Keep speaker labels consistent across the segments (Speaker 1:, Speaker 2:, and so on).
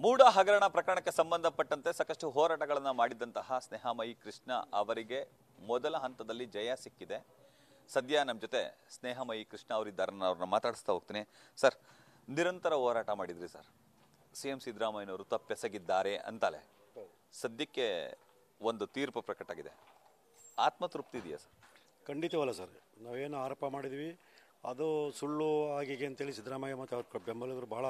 Speaker 1: ಮೂಡ ಹಗರಣ ಪ್ರಕರಣಕ್ಕೆ ಸಂಬಂಧಪಟ್ಟಂತೆ ಸಾಕಷ್ಟು ಹೋರಾಟಗಳನ್ನು ಮಾಡಿದಂತಹ ಸ್ನೇಹಮಯಿ ಕೃಷ್ಣ ಅವರಿಗೆ ಮೊದಲ ಹಂತದಲ್ಲಿ ಜಯ ಸಿಕ್ಕಿದೆ. ಸದ್ಯ ನಮ್ಮ ಜೊತೆ ಸ್ನೇಹಮಯಿ ಕೃಷ್ಣ ಅವರಿದ್ದಾರೆ. ಅವ್ರನ್ನ ಮಾತಾಡಿಸ್ತಾ ಹೋಗ್ತೀನಿ. ಸರ್, ನಿರಂತರ ಹೋರಾಟ ಮಾಡಿದ್ರಿ ಸರ್. CM ಸಿದ್ದರಾಮಯ್ಯನವರು ತಪ್ಪೆಸಗಿದ್ದಾರೆ ಅಂತಲೇ ಸದ್ಯಕ್ಕೆ ಒಂದು ತೀರ್ಪು ಪ್ರಕಟ ಆಗಿದೆ. ಆತ್ಮತೃಪ್ತಿ ಇದೆಯಾ ಸರ್?
Speaker 2: ಖಂಡಿತವಲ್ಲ ಸರ್. ನಾವೇನು ಆರೋಪ ಮಾಡಿದ್ವಿ ಅದು ಸುಳ್ಳು ಆಗಿದೆ ಅಂತೇಳಿ ಸಿದ್ದರಾಮಯ್ಯ ಮತ್ತು ಅವ್ರ ಬೆಂಬಲಿಗರು ಭಾಳ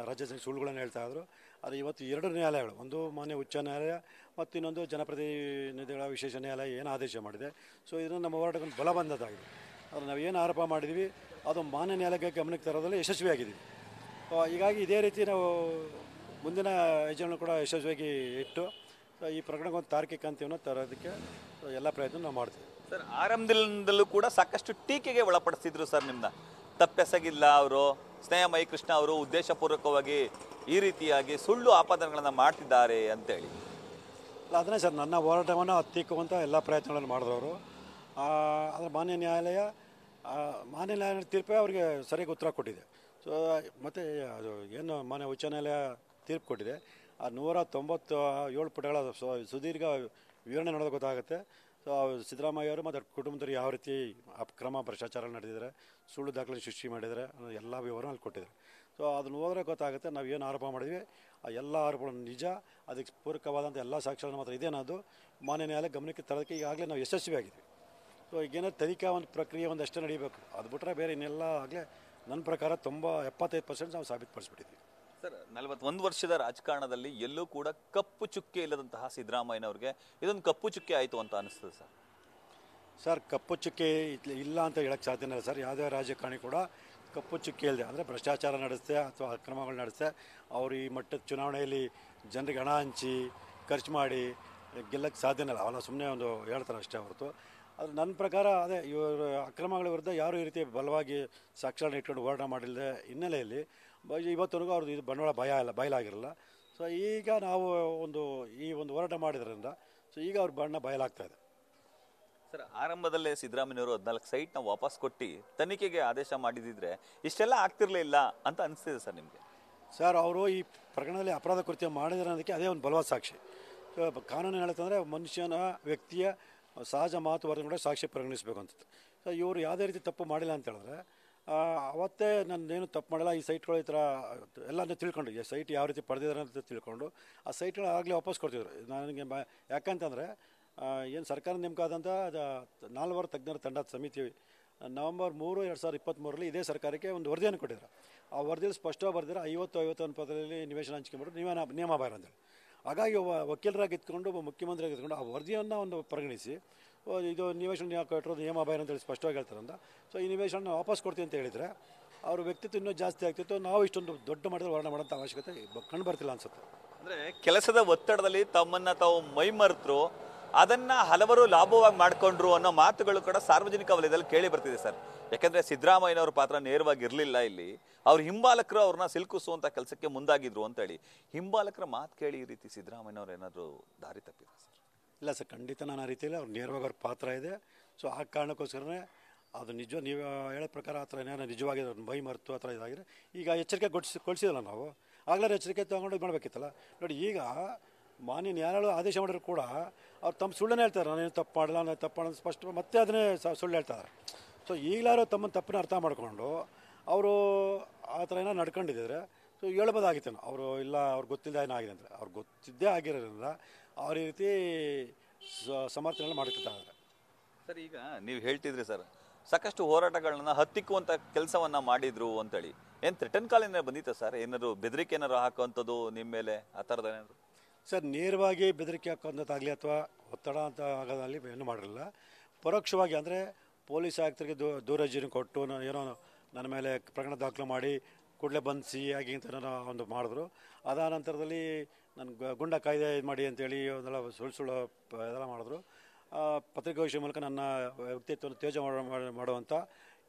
Speaker 2: ರಾಜ್ಯ ಸುಳ್ಳುಗಳನ್ನು ಹೇಳ್ತಾ ಇದ್ರು. ಆದರೆ ಇವತ್ತು ಎರಡು ನ್ಯಾಯಾಲಯಗಳು, ಒಂದು ಮಾನ್ಯ ಉಚ್ಚ ನ್ಯಾಯಾಲಯ ಮತ್ತು ಇನ್ನೊಂದು ಜನಪ್ರತಿನಿಧಿಗಳ ವಿಶೇಷ ನ್ಯಾಯಾಲಯ ಏನು ಆದೇಶ ಮಾಡಿದೆ. ಸೊ ಇದನ್ನು ನಮ್ಮ ಹೋರಾಟಕ್ಕೆ ಬಲ ಬಂದದ್ದಾಗಿದೆ. ಆದರೆ ನಾವು ಏನು ಆರೋಪ ಮಾಡಿದ್ವಿ ಅದು ಮಾನ್ಯ ನ್ಯಾಯಾಲಯಕ್ಕೆ ಗಮನಕ್ಕೆ ತರೋದ್ರಲ್ಲಿ ಯಶಸ್ವಿಯಾಗಿದ್ದೀವಿ. ಹೀಗಾಗಿ ಇದೇ ರೀತಿ ನಾವು ಮುಂದಿನ ಹೆಜ್ಜೆಗಳನ್ನು ಕೂಡ ಯಶಸ್ವಿಯಾಗಿ ಇಟ್ಟು ಈ ಪ್ರಕರಣಕ್ಕೆ ಒಂದು ತಾರ್ಕಿಕ ಅಂತ್ಯವನ್ನು ತರೋದಕ್ಕೆ ಎಲ್ಲ ಪ್ರಯತ್ನ ನಾವು ಮಾಡ್ತೀವಿ
Speaker 1: ಸರ್. ಆರಂಭದಿಂದಲೂ ಕೂಡ ಸಾಕಷ್ಟು ಟೀಕೆಗೆ ಒಳಪಡಿಸಿದ್ರು ಸರ್ ನಿಮ್ಮನ್ನ. ತಪ್ಪೆಸಗಿಲ್ಲ ಅವರು, ಸ್ನೇಹಮಯಿ ಕೃಷ್ಣ ಅವರು ಉದ್ದೇಶಪೂರ್ವಕವಾಗಿ ಈ ರೀತಿಯಾಗಿ ಸುಳ್ಳು ಆಪಾದನೆಗಳನ್ನು ಮಾಡ್ತಿದ್ದಾರೆ ಅಂತೇಳಿ.
Speaker 2: ಅಲ್ಲ, ಅದನ್ನೇ ಸರ್ ನನ್ನ ಹೋರಾಟವನ್ನು ಹತ್ತಿಕ್ಕುವಂಥ ಎಲ್ಲ ಪ್ರಯತ್ನಗಳನ್ನು ಮಾಡಿದವರು. ಆದರೆ ಮಾನ್ಯ ನ್ಯಾಯಾಲಯ ತೀರ್ಪೇ ಅವರಿಗೆ ಸರಿಯಾಗಿ ಉತ್ತರ ಕೊಟ್ಟಿದೆ. ಸೊ ಮತ್ತು ಅದು ಏನು ಮಾನ್ಯ ಉಚ್ಚ ನ್ಯಾಯಾಲಯ ತೀರ್ಪು ಕೊಟ್ಟಿದೆ, ಆ 197 ಪುಟಗಳ ಸುದೀರ್ಘ ವಿವರಣೆ ನೋಡೋದು ಗೊತ್ತಾಗುತ್ತೆ. ಸೊ ಸಿದ್ದರಾಮಯ್ಯ ಅವರು ಮತ್ತು ಕುಟುಂಬದವರು ಯಾವ ರೀತಿ ಅಕ್ರಮ ಭ್ರಷ್ಟಾಚಾರ ನಡೆದಿದ್ದಾರೆ, ಸುಳ್ಳು ದಾಖಲೆ ಸೃಷ್ಟಿ ಮಾಡಿದ್ದಾರೆ ಅನ್ನೋ ಎಲ್ಲ ವಿವರ ಅಲ್ಲಿ ಕೊಟ್ಟಿದ್ದಾರೆ. ಸೊ ಅದನ್ನು ಹೋದರೆ ಗೊತ್ತಾಗುತ್ತೆ ನಾವು ಏನು ಆರೋಪ ಮಾಡಿದ್ವಿ ಆ ಎಲ್ಲ ಆರೋಪಗಳು ನಿಜ, ಅದಕ್ಕೆ ಪೂರಕವಾದಂಥ ಎಲ್ಲ ಸಾಕ್ಷ್ಯಗಳನ್ನು ಮಾತ್ರ ಇದೇನದು ಮಾನ್ಯ ನ್ಯಾಯಾಲಯ ಗಮನಕ್ಕೆ ತರೋದಕ್ಕೆ ಈಗಾಗಲೇ ನಾವು ಯಶಸ್ವಿಯಾಗಿದ್ವಿ. ಸೊ ಈಗೇನೋ ತನಿಖಾ ಒಂದು ಪ್ರಕ್ರಿಯೆ ಒಂದಷ್ಟೇ ನಡೀಬೇಕು, ಅದು ಬಿಟ್ಟರೆ ಬೇರೆ ಇನ್ನೆಲ್ಲ ಆಗಲೇ ನನ್ನ ಪ್ರಕಾರ 75% ನಾವು ಸಾಬೀತುಪಡಿಸ್ಬಿಟ್ಟಿದ್ವಿ
Speaker 1: ಸರ್. 41 ವರ್ಷದ ರಾಜಕಾರಣದಲ್ಲಿ ಎಲ್ಲೂ ಕೂಡ ಕಪ್ಪು ಚುಕ್ಕೆ ಇಲ್ಲದಂತಹ ಸಿದ್ದರಾಮಯ್ಯನವ್ರಿಗೆ ಇದೊಂದು ಕಪ್ಪು ಚುಕ್ಕೆ ಆಯಿತು ಅಂತ ಅನಿಸ್ತದೆ ಸರ್.
Speaker 2: ಸರ್, ಕಪ್ಪು ಚುಕ್ಕೆ ಇಲ್ಲ ಅಂತ ಹೇಳಕ್ಕೆ ಸಾಧ್ಯನೇ ಇಲ್ಲ ಸರ್. ಯಾವುದೇ ರಾಜಕಾರಣಿ ಕೂಡ ಕಪ್ಪು ಚುಕ್ಕೆ ಇಲ್ಲದೆ ಅಂದರೆ ಭ್ರಷ್ಟಾಚಾರ ನಡೆಸ್ತೆ ಅಥವಾ ಅಕ್ರಮಗಳು ನಡೆಸ್ತೆ ಅವರು ಈ ಮಟ್ಟದ ಚುನಾವಣೆಯಲ್ಲಿ ಜನರಿಗೆ ಹಣ ಹಂಚಿ ಖರ್ಚು ಮಾಡಿ ಗೆಲ್ಲಕ್ಕೆ ಸಾಧ್ಯನೇ ಇಲ್ಲ. ಅವೆಲ್ಲ ಸುಮ್ಮನೆ ಒಂದು ಹೇಳ್ತಾರೆ ಅಷ್ಟೇ ಹೊರತು. ಅದು ನನ್ನ ಪ್ರಕಾರ ಅದೇ ಇವರು ಅಕ್ರಮಗಳ ವಿರುದ್ಧ ಯಾರು ಈ ರೀತಿ ಬಲವಾಗಿ ಸಾಕ್ಷ್ಯಗಳನ್ನ ಇಟ್ಕೊಂಡು ಹೋರಾಟ ಮಾಡಿಲ್ಲದೆ ಹಿನ್ನೆಲೆಯಲ್ಲಿ ಇವತ್ತವರೆಗೂ ಅವ್ರದ್ದು ಇದು ಬಂಡವಾಳ ಬಯಲಾಗಿರಲ್ಲ. ಸೊ ಈಗ ನಾವು ಈ ಒಂದು ಹೋರಾಟ ಮಾಡಿದ್ರಿಂದ ಸೊ ಈಗ ಅವ್ರ ಬಣ್ಣ ಬಯಲಾಗ್ತಾ ಇದೆ
Speaker 1: ಸರ್. ಆರಂಭದಲ್ಲೇ ಸಿದ್ದರಾಮಯ್ಯವರು 14 ಸೈಟ್ನ ವಾಪಸ್ ಕೊಟ್ಟು ತನಿಖೆಗೆ ಆದೇಶ ಮಾಡಿದಿದ್ರೆ ಇಷ್ಟೆಲ್ಲ ಆಗ್ತಿರ್ಲಿಲ್ಲ ಅಂತ ಅನಿಸ್ತಿದೆ ಸರ್ ನಿಮಗೆ?
Speaker 2: ಸರ್, ಅವರು ಈ ಪ್ರಕರಣದಲ್ಲಿ ಅಪರಾಧ ಕೃತ್ಯ ಮಾಡಿದ್ರೆ ಅನ್ನೋದಕ್ಕೆ ಅದೇ ಒಂದು ಬಲವಾದ ಸಾಕ್ಷಿ. ಸೊ ಕಾನೂನು ಹೇಳುತ್ತಂದರೆ ಮನುಷ್ಯನ ವ್ಯಕ್ತಿಯ ಸಹಜ ಮಾತು ವರದಿ ಕೂಡ ಸಾಕ್ಷಿ ಪರಿಗಣಿಸಬೇಕು ಅಂತ. ಸೊ ಇವರು ಯಾವುದೇ ರೀತಿ ತಪ್ಪು ಮಾಡಿಲ್ಲ ಅಂತ ಹೇಳಿದ್ರೆ ಅವತ್ತೇ ನಾನೇನು ತಪ್ಪು ಮಾಡಿಲ್ಲ, ಈ ಸೈಟ್ಗಳು ಈ ಥರ ಎಲ್ಲನೂ ತಿಳ್ಕೊಂಡು ಈ ಸೈಟ್ ಯಾವ ರೀತಿ ಪಡೆದಿದ್ದಾರೆ ಅಂತ ತಿಳ್ಕೊಂಡು ಆ ಸೈಟ್ಗಳು ಆಗಲೇ ವಾಪಸ್ ಕೊಡ್ತಿದ್ರು ನನಗೆ. ಯಾಕಂತಂದರೆ ಏನು ಸರ್ಕಾರ ನೇಮಕ ಆದಂಥ 4 ತಜ್ಞರ ತಂಡದ ಸಮಿತಿ ನವೆಂಬರ್ 3, 2023 ಇದೇ ಸರ್ಕಾರಕ್ಕೆ ಒಂದು ವರದಿಯನ್ನು ಕೊಟ್ಟಿದ್ರು. ಆ ವರದಿಯಲ್ಲಿ ಸ್ಪಷ್ಟವಾಗಿ ಬರೆದಿರೋ 50-50 ಅನುಪಾತದಲ್ಲಿ ನಿವೇಶನ ಹಂಚಿಕೆಬಿಟ್ಟು ನಿಯಮ ಬಾರ ಅಂತೇಳಿ. ಹಾಗಾಗಿ ವಕೀಲರಾಗಿ ಇದ್ಕೊಂಡು ಮುಖ್ಯಮಂತ್ರಿಯಾಗಿ ಇದ್ಕೊಂಡು ಆ ವರದಿಯನ್ನು ಒಂದು ಪರಿಗಣಿಸಿ ಇದು ನಿವೇಶನ ಕೊಟ್ಟಿರೋದು ನಿಯಮ ಬಾರ ಅಂತೇಳಿ ಸ್ಪಷ್ಟವಾಗಿ ಹೇಳ್ತಾರಂತ. ಸೊ ಈ ನಿವೇಶನ ವಾಪಸ್ ಕೊಡ್ತೀವಿ ಅಂತ ಹೇಳಿದರೆ ಅವ್ರ ವ್ಯಕ್ತಿತ್ವ ಇನ್ನೂ ಜಾಸ್ತಿ ಆಗ್ತಿತ್ತು. ನಾವು ಇಷ್ಟೊಂದು ದೊಡ್ಡ ಮಟ್ಟದಲ್ಲಿ ಹೋರಾಟ ಮಾಡೋಂಥ ಅವಶ್ಯಕತೆ ಕಂಡು ಬರ್ತಿಲ್ಲ ಅನ್ಸುತ್ತೆ.
Speaker 1: ಅಂದರೆ ಕೆಲಸದ ಒತ್ತಡದಲ್ಲಿ ತಮ್ಮನ್ನು ತಾವು ಮೈಮರೆತರು, ಅದನ್ನು ಹಲವರು ಲಾಭವಾಗಿ ಮಾಡಿಕೊಂಡ್ರು ಅನ್ನೋ ಮಾತುಗಳು ಕೂಡ ಸಾರ್ವಜನಿಕ ವಲಯದಲ್ಲಿ ಕೇಳಿ ಬರ್ತಿದೆ ಸರ್. ಯಾಕಂದರೆ ಸಿದ್ದರಾಮಯ್ಯನವ್ರ ಪಾತ್ರ ನೇರವಾಗಿ ಇರಲಿಲ್ಲ ಇಲ್ಲಿ. ಅವ್ರ ಹಿಂಬಾಲಕರು ಅವ್ರನ್ನ ಸಿಲುಕಿಸುವಂಥ ಕೆಲಸಕ್ಕೆ ಮುಂದಾಗಿದ್ರು ಅಂತೇಳಿ ಹಿಂಬಾಲಕರ ಮಾತು ಕೇಳಿ ಈ ರೀತಿ ಸಿದ್ದರಾಮಯ್ಯನವ್ರು ಏನಾದರೂ ದಾರಿ ತಪ್ಪಿದೆ ಸರ್?
Speaker 2: ಇಲ್ಲ ಸರ್, ಖಂಡಿತ ನಾನು ಆ ರೀತಿಯಲ್ಲಿ ಅವ್ರು ನೇರವಾಗಿ ಅವ್ರ ಪಾತ್ರ ಇದೆ. ಸೊ ಆ ಕಾರಣಕ್ಕೋಸ್ಕರನೇ ಅದು ನಿಜ ನೀವು ಹೇಳೋ ಪ್ರಕಾರ ಆ ಥರ ಏನಾದ್ರು ನಿಜವಾಗಿ ಅವ್ರನ್ನ ಮೈ ಮರೆತು ಆ ಥರ ಇದಾಗಿದೆ. ಈಗ ಎಚ್ಚರಿಕೆ ಕೊಡಿಸಿದಲ್ಲ ನಾವು, ಆಗಲೇ ಎಚ್ಚರಿಕೆ ತೊಗೊಂಡು ಮಾಡಬೇಕಿತ್ತಲ್ಲ. ನೋಡಿ, ಈಗ ಮಾನ್ಯ ನ್ಯಾಯಾಲಯ ಆದೇಶ ಮಾಡಿದ್ರು ಕೂಡ ಅವ್ರು ತಮ್ಮ ಸುಳ್ಳನ್ನೇ ಹೇಳ್ತಾರೆ. ನಾನೇನು ತಪ್ಪು ಮಾಡಲ್ಲ, ನಾನು ತಪ್ಪು ಮಾಡೋದು ಸ್ಪಷ್ಟ ಮತ್ತೆ ಅದನ್ನೇ ಸುಳ್ಳು ಹೇಳ್ತಾರೆ. ಸೊ ಈಗಲಾರು ತಮ್ಮನ್ನು ತಪ್ಪನ್ನ ಅರ್ಥ ಮಾಡಿಕೊಂಡು ಅವರು ಆ ಥರ ಏನೋ ನಡ್ಕೊಂಡಿದ್ದರೆ ಸೊ ಹೇಳ್ಬೋದಾಗಿತ್ತು ಅವರು ಇಲ್ಲ ಅವ್ರಿಗೆ ಗೊತ್ತಿಲ್ಲದೆ ಏನಾಗಿದೆ ಅಂದರೆ. ಅವ್ರಿಗೆ ಗೊತ್ತಿದ್ದೇ ಆಗಿರೋದ್ರಿಂದ ಅವ್ರ ಈ ರೀತಿ ಸಮರ್ಥನೆ ಮಾಡ್ಕೊತಾರೆ
Speaker 1: ಸರ್. ಈಗ ನೀವು ಹೇಳ್ತಿದ್ರಿ ಸರ್, ಸಾಕಷ್ಟು ಹೋರಾಟಗಳನ್ನ ಹತ್ತಿಕ್ಕುವಂಥ ಕೆಲಸವನ್ನು ಮಾಡಿದ್ರು ಅಂತೇಳಿ. ಏನು ಥ್ರೆಟನ್ ಕಾಲ್ ಏನಾರು ಬಂದಿತ್ತ ಸರ್? ಏನಾದ್ರು ಬೆದರಿಕೆ ಏನಾರು ಹಾಕುವಂಥದ್ದು ನಿಮ್ಮ ಮೇಲೆ ಆ ಥರದ್ದು ಏನಾದ್ರು?
Speaker 2: ಸರ್, ನೇರವಾಗಿ ಬೆದರಿಕೆ ಹಾಕೋಂಥದ್ದಾಗಲಿ ಅಥವಾ ಒತ್ತಡ ಅಂತ ಆಗೋದಲ್ಲಿ ಏನೂ ಮಾಡಿರಲಿಲ್ಲ. ಪರೋಕ್ಷವಾಗಿ ಅಂದರೆ ಪೊಲೀಸ್ ಆಯುಕ್ತರಿಗೆ ದೂರಜೀನಿ ಕೊಟ್ಟು ಏನೋ ನನ್ನ ಮೇಲೆ ಪ್ರಕರಣ ದಾಖಲು ಮಾಡಿ ಕೂಡಲೇ ಬಂಧಿಸಿ ಹಾಗೆ ಅಂತ ಒಂದು ಮಾಡಿದ್ರು. ಅದಾದ ನಂತರದಲ್ಲಿ ನನ್ನ ಗುಂಡ ಕಾಯ್ದೆ ಇದು ಮಾಡಿ ಅಂತೇಳಿ ಅದೆಲ್ಲ ಸುಳ್ಳು ಇದೆಲ್ಲ ಮಾಡಿದ್ರು. ಪತ್ರಿಕಾಗೋಷ್ಠಿ ಮೂಲಕ ನನ್ನ ವ್ಯಕ್ತಿತ್ವವನ್ನು ತೇಜ ಮಾಡುವಂಥ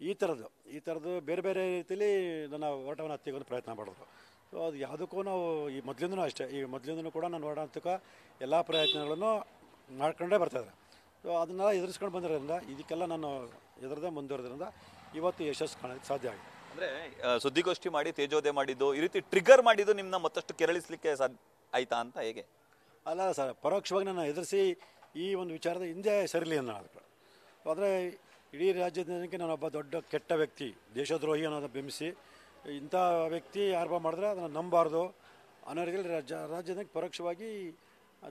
Speaker 2: ಈ ಥರದ್ದು ಬೇರೆ ಬೇರೆ ರೀತಿಯಲ್ಲಿ ನನ್ನ ಹೋರಾಟವನ್ನು ಹತ್ತಿಗೊಂದು ಪ್ರಯತ್ನ ಮಾಡಿದ್ರು. ಸೊ ಅದು ಯಾವುದಕ್ಕೂ ನಾವು ಈ ಮೊದಲಿಂದನೂ ಅಷ್ಟೇ, ಈ ಮೊದಲಿಂದನೂ ಕೂಡ ನನ್ನ ಹೋರಾಟಕ್ಕೆ ಎಲ್ಲ ಪ್ರಯತ್ನಗಳನ್ನು ಮಾಡ್ಕೊಂಡೇ ಬರ್ತಾಯಿದ್ದಾರೆ. ಸೊ ಅದನ್ನೆಲ್ಲ ಎದುರಿಸ್ಕೊಂಡು ಬಂದಿರೋದ್ರಿಂದ ಇದಕ್ಕೆಲ್ಲ ನಾನು ಎದುರದೇ ಮುಂದುವರೆದ್ರಿಂದ ಇವತ್ತು ಯಶಸ್ಸು ಕಾಣೋಕ್ಕೆ ಸಾಧ್ಯ ಆಗಿದೆ.
Speaker 1: ಅಂದರೆ ಸುದ್ದಿಗೋಷ್ಠಿ ಮಾಡಿ ತೇಜೋದೆ ಮಾಡಿದ್ದು ಈ ರೀತಿ ಟ್ರಿಗರ್ ಮಾಡಿದ್ದು ನಿಮ್ಮನ್ನ ಮತ್ತಷ್ಟು ಕೆರಳಿಸಲಿಕ್ಕೆ ಆಯ್ತಾ ಅಂತ ಹೇಗೆ?
Speaker 2: ಅಲ್ಲ ಸರ್, ಪರೋಕ್ಷವಾಗಿ ನಾನು ಎದುರಿಸಿ ಈ ಒಂದು ವಿಚಾರದ ಹಿಂದೆ ಸರಿಲಿ ಅನ್ನೋದು. ಆದರೆ ಇಡೀ ರಾಜ್ಯದ ಜನಕ್ಕೆ ನಾನೊಬ್ಬ ದೊಡ್ಡ ಕೆಟ್ಟ ವ್ಯಕ್ತಿ, ದೇಶದ್ರೋಹಿ ಅನ್ನೋದನ್ನು ಬಿಂಬಿಸಿ ಇಂಥ ವ್ಯಕ್ತಿ ಆರೋಪ ಮಾಡಿದ್ರೆ ಅದನ್ನು ನಂಬಾರ್ದು ಅನ್ನೋ ರೀತಿಯಲ್ಲಿ ರಾಜ್ಯದಲ್ಲಿ ಪರೋಕ್ಷವಾಗಿ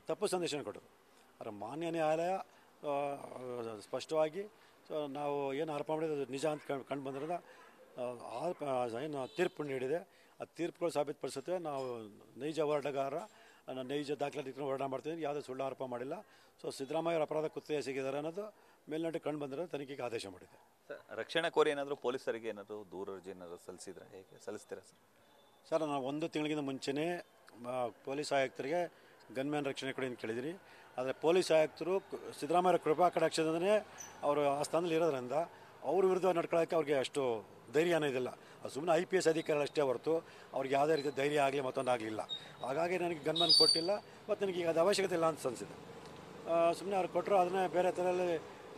Speaker 2: ತಪ್ಪು ಸಂದೇಶ ಕೊಟ್ಟರು. ಅದರ ಮಾನ್ಯ ನ್ಯಾಯಾಲಯ ಸ್ಪಷ್ಟವಾಗಿ ನಾವು ಏನು ಆರೋಪ ಮಾಡಿದ್ದು ನಿಜ ಅಂತ ಕಂಡು ಬಂದಿರೋದ ಏನು ತೀರ್ಪು ನೀಡಿದೆ. ಆ ತೀರ್ಪುಗಳು ಸಾಬೀತುಪಡಿಸುತ್ತೆ ನಾವು ನೈಜ ಹೋರಾಟಗಾರ, ನೈಜ ದಾಖಲಾತಿ ಹೋರಾಟ ಮಾಡ್ತಿದ್ದೀನಿ, ಯಾವುದೇ ಸುಳ್ಳು ಆರೋಪ ಮಾಡಿಲ್ಲ. ಸೊ ಸಿದ್ದರಾಮಯ್ಯ ಅಪರಾಧ ಕೃತ್ಯ ಎಸಗಿದ್ದಾರೆ ಅನ್ನೋದು ಮೇಲ್ನೋಟಕ್ಕೆ ಕಂಡು ಬಂದಿರೋದು ತನಿಖೆಗೆ ಆದೇಶ ಮಾಡಿದೆ.
Speaker 1: ರಕ್ಷಣೆ ಕೋರಿ ಏನಾದರೂ ಪೊಲೀಸರಿಗೆ ಏನಾದರೂ ದೂರ ಅರ್ಜಿ ಏನಾದರೂ ಸಲ್ಲಿಸಿದ್ರೆ ಹೇಗೆ ಸಲ್ಲಿಸ್ತೀರಾ ಸರ್?
Speaker 2: ಸರ್, ನಾನು 1 ತಿಂಗಳಿಗಿಂತ ಮುಂಚೆನೇ ಪೊಲೀಸ್ ಆಯುಕ್ತರಿಗೆ ಗನ್ಮ್ಯಾನ್ ರಕ್ಷಣೆ ಕೊಡಿ ಅಂತ ಕೇಳಿದ್ದೀನಿ. ಆದರೆ ಪೊಲೀಸ್ ಆಯುಕ್ತರು ಸಿದ್ದರಾಮಯ್ಯ ಕೃಪಾ ಕಟಾಕ್ಷದಿಂದನೇ ಅವರು ಆ ಸ್ಥಾನದಲ್ಲಿ ಇರೋದ್ರಿಂದ ಅವ್ರ ವಿರುದ್ಧ ನಡ್ಕೊಳ್ಳೋಕ್ಕೆ ಅವ್ರಿಗೆ ಅಷ್ಟು ಧೈರ್ಯ ಅನ್ನೋದಿಲ್ಲ. ಅದು ಸುಮ್ಮನೆ IPS ಅಧಿಕಾರಿಗಳಷ್ಟೇ ಹೊರತು ಅವ್ರಿಗೆ ಯಾವುದೇ ರೀತಿ ಧೈರ್ಯ ಆಗಲಿ ಮತ್ತೊಂದು ಆಗಲಿಲ್ಲ. ಹಾಗಾಗಿ ನನಗೆ ಗನ್ಮ್ಯಾನ್ ಕೊಟ್ಟಿಲ್ಲ ಮತ್ತು ನನಗೆ ಈಗ ಅದು ಅವಶ್ಯಕತೆ ಇಲ್ಲ ಅಂತ ಅನಿಸಿದೆ. ಸುಮ್ಮನೆ ಅವ್ರು ಕೊಟ್ಟರು ಅದನ್ನೇ ಬೇರೆ ಥರಲ್ಲಿ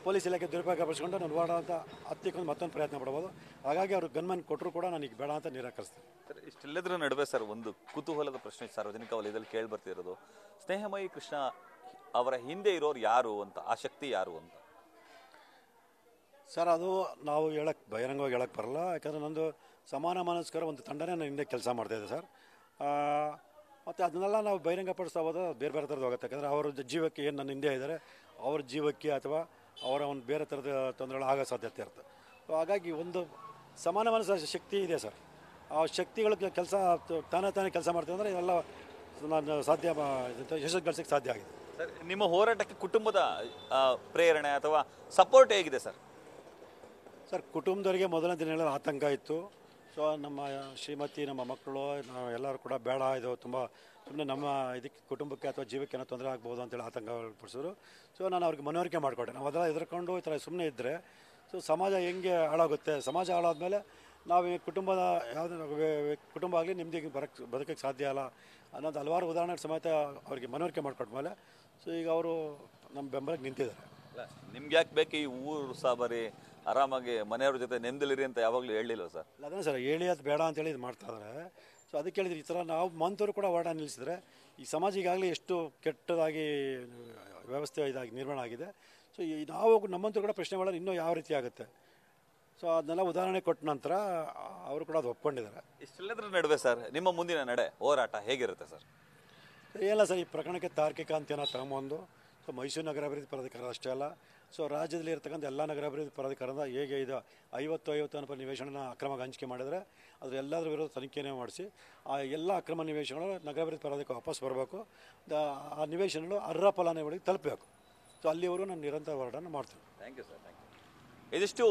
Speaker 2: ಪೊಲೀಸ್ ಇಲಾಖೆ ದುರುಪಯೋಗ ಪಡಿಸ್ಕೊಂಡು ನಾನು ಓಡೋ ಅಂತ ಹತ್ತಿಕ್ಕೊಂದು ಮತ್ತೊಂದು ಪ್ರಯತ್ನ ಪಡ್ಬೋದು. ಹಾಗಾಗಿ ಅವರು ಗನ್ಮ್ಯಾನ್ ಕೊಟ್ಟರು ಕೂಡ ನನಗೆ ಬೇಡ ಅಂತ ನಿರಾಕರಿಸ್ತೀನಿ.
Speaker 1: ಸರ್, ಇಷ್ಟೆಲ್ಲದರ ನಡುವೆ ಸರ್ ಒಂದು ಕುತೂಹಲದ ಪ್ರಶ್ನೆ ಸಾರ್ವಜನಿಕ ವಲಯದಲ್ಲಿ ಕೇಳಿ ಬರ್ತಿರೋದು, ಸ್ನೇಹಮಯಿ ಕೃಷ್ಣ ಅವರ ಹಿಂದೆ ಇರೋರು ಯಾರು ಅಂತ, ಆ ಶಕ್ತಿ ಯಾರು ಅಂತ?
Speaker 2: ಸರ್, ಅದು ನಾವು ಬಹಿರಂಗವಾಗಿ ಹೇಳಕ್ಕೆ ಬರಲ್ಲ. ಯಾಕಂದರೆ ನಂದು ಸಮಾನ ಮನಸ್ಕರ ಒಂದು ತಂಡನೇ ನಾನು ಹಿಂದೆ ಕೆಲಸ ಮಾಡ್ತಾಯಿದ್ದೆ ಸರ್. ಮತ್ತು ಅದನ್ನೆಲ್ಲ ನಾವು ಬಹಿರಂಗಪಡಿಸ್ತಾ ಹೋದ ಬೇರೆ ಬೇರೆ ಥರದ್ದು ಹೋಗುತ್ತೆ. ಯಾಕಂದರೆ ಅವರ ಜೀವಕ್ಕೆ ಏನು ನನ್ನ ಹಿಂದೆ ಇದ್ದಾರೆ ಅವ್ರ ಜೀವಕ್ಕೆ ಅಥವಾ ಅವರ ಒಂದು ಬೇರೆ ಥರದ ತೊಂದರೆಗಳು ಆಗೋ ಸಾಧ್ಯತೆ ಇರುತ್ತೆ. ಹಾಗಾಗಿ ಒಂದು ಸಮಾನ ಮನಸ್ಸು ಶಕ್ತಿ ಇದೆ ಸರ್. ಆ ಶಕ್ತಿಗಳ ಕೆಲಸ ತಾನೇ ಕೆಲಸ ಮಾಡ್ತೀವಿ ಅಂದರೆ ಇವೆಲ್ಲ ನಾನು ಸಾಧ್ಯ ಯಶಸ್ಸು ಗಳಿಸೋಕ್ಕೆ ಸಾಧ್ಯ ಆಗಿದೆ.
Speaker 1: ಸರ್, ನಿಮ್ಮ ಹೋರಾಟಕ್ಕೆ ಕುಟುಂಬದ ಪ್ರೇರಣೆ ಅಥವಾ ಸಪೋರ್ಟ್ ಹೇಗಿದೆ ಸರ್?
Speaker 2: ಸರ್, ಕುಟುಂಬದವರಿಗೆ ಮೊದಲನೇ ದಿನಗಳಲ್ಲಿ ಆತಂಕ ಇತ್ತು. ಸೊ ನಮ್ಮ ಶ್ರೀಮತಿ, ನಮ್ಮ ಮಕ್ಕಳು, ನಾವು ಎಲ್ಲರೂ ಕೂಡ ಬೇಡ, ಇದು ತುಂಬ ಸುಮ್ಮನೆ ನಮ್ಮ ಇದಕ್ಕೆ ಕುಟುಂಬಕ್ಕೆ ಅಥವಾ ಜೀವಕ್ಕೆ ಏನೋ ತೊಂದರೆ ಆಗ್ಬೋದು ಅಂತೇಳಿ ಆತಂಕ ಪಡಿಸಿದ್ರು. ಸೊ ನಾನು ಅವ್ರಿಗೆ ಮನವರಿಕೆ ಮಾಡಿಕೊಟ್ಟೆ. ನಾವು ಅದೆಲ್ಲ ಎದುರ್ಕೊಂಡು ಈ ಥರ ಸುಮ್ಮನೆ ಇದ್ದರೆ ಸೊ ಸಮಾಜ ಹೆಂಗೆ ಹಾಳಾಗುತ್ತೆ, ಸಮಾಜ ಹಾಳಾದ್ಮೇಲೆ ನಾವು ಈ ಕುಟುಂಬದ ಯಾವುದೇ ಕುಟುಂಬ ಆಗಲಿ ನಿಮ್ಮದಿಗೆ ಬದುಕೋಕ್ಕೆ ಸಾಧ್ಯ ಅಲ್ಲ ಅನ್ನೋದು ಹಲವಾರು ಉದಾಹರಣೆ ಸಮೇತ ಅವರಿಗೆ ಮನವರಿಕೆ ಮಾಡಿಕೊಟ್ಟ ಮೇಲೆ ಸೊ ಈಗ ಅವರು ನಮ್ಮ ಬೆಂಬಲಕ್ಕೆ ನಿಂತಿದ್ದಾರೆ.
Speaker 1: ನಿಮ್ಗೆ ಯಾಕೆ ಬೇಕು ಈ ಊರು ಸಾಬರಿ, ಆರಾಮಾಗಿ ಮನೆಯವ್ರ ಜೊತೆ ನೆಮ್ಮದಿಲಿರಿ ಅಂತ ಯಾವಾಗಲೂ ಹೇಳಿಲ್ಲ ಸರ್?
Speaker 2: ಅದೇ ಸರ್, ಹೇಳಿ ಅದು ಬೇಡ ಅಂತೇಳಿ ಇದು ಮಾಡ್ತಾ ಇದ್ದಾರೆ. ಸೊ ಅದಕ್ಕೆ ಹೇಳಿದ್ರೆ ಈ ಥರ ನಾವು ಮಂತವರು ಕೂಡ ಹೋರಾಟ ನಿಲ್ಲಿಸಿದ್ರೆ ಈ ಸಮಾಜ ಈಗಾಗಲೇ ಎಷ್ಟು ಕೆಟ್ಟದಾಗಿ ವ್ಯವಸ್ಥೆ ಇದಾಗಿ ನಿರ್ಮಾಣ ಆಗಿದೆ. ಸೊ ನಾವು ನಮ್ಮಂತರು ಕೂಡ ಪ್ರಶ್ನೆ ಮಾಡೋದು ಇನ್ನೂ ಯಾವ ರೀತಿ ಆಗುತ್ತೆ. ಸೊ ಅದನ್ನೆಲ್ಲ ಉದಾಹರಣೆ ಕೊಟ್ಟ ನಂತರ ಅವರು ಕೂಡ ಅದು ಒಪ್ಕೊಂಡಿದ್ದಾರೆ.
Speaker 1: ಇಷ್ಟೆಲ್ಲದರ ನಡುವೆ ಸರ್ ನಿಮ್ಮ ಮುಂದಿನ ನಡೆ ಹೋರಾಟ ಹೇಗಿರುತ್ತೆ ಸರ್?
Speaker 2: ಏನಿಲ್ಲ ಸರ್, ಈ ಪ್ರಕರಣಕ್ಕೆ ತಾರ್ಕಿಕ ಅಂತ್ಯನ ತಗೊಂಬಂದು ಸೊ ಮೈಸೂರು ನಗರಾಭಿವೃದ್ಧಿ ಪ್ರಾಧಿಕಾರ ಅಷ್ಟೇ ಅಲ್ಲ, ಸೊ ರಾಜ್ಯದಲ್ಲಿ ಇರ್ತಕ್ಕಂಥ ಎಲ್ಲ ನಗರಾಭಿವೃದ್ಧಿ ಪ್ರಾಧಿಕಾರದ ಹೇಗೆ ಇದು 50 ಅನುಪ ನಿವೇಶನ ಅಕ್ರಮವಾಗಿ ಹಂಚಿಕೆ ಮಾಡಿದರೆ ಅದ್ರ ಎಲ್ಲದರ ವಿರುದ್ಧ ತನಿಖೆನೇ ಮಾಡಿಸಿ ಆ ಎಲ್ಲ ಅಕ್ರಮ ನಿವೇಶನಗಳು ನಗರಾಭಿವೃದ್ಧಿ ಪ್ರಾಧಿಕಾರ ವಾಪಸ್ ಬರಬೇಕು. ಆ ನಿವೇಶನಗಳು ಅರ್ಹ ಫಲಾನುಭವಿಗಳಿಗೆ ತಲುಪಬೇಕು. ಸೊ ಅಲ್ಲಿವರೆಗೂ ನಾನು ನಿರಂತರ ಹೋರಾಟ ಮಾಡ್ತೀನಿ.
Speaker 1: Thank you sir, thank you. ಇದಿಷ್ಟು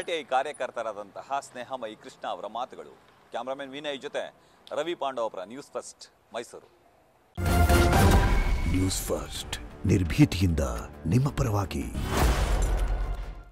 Speaker 1: RTI ಕಾರ್ಯಕರ್ತರಾದಂತಹ ಸ್ನೇಹಮಯಿ ಕೃಷ್ಣ ಅವರ ಮಾತುಗಳು. ಕ್ಯಾಮ್ರಾಮನ್ ವಿನಯ್ ಜೊತೆ Ravi Pandavapura, news first, Mysuru.
Speaker 3: News first, ನಿರ್ಭೀತಿಯಿಂದ ನಿಮ್ಮ ಪರವಾಗಿ.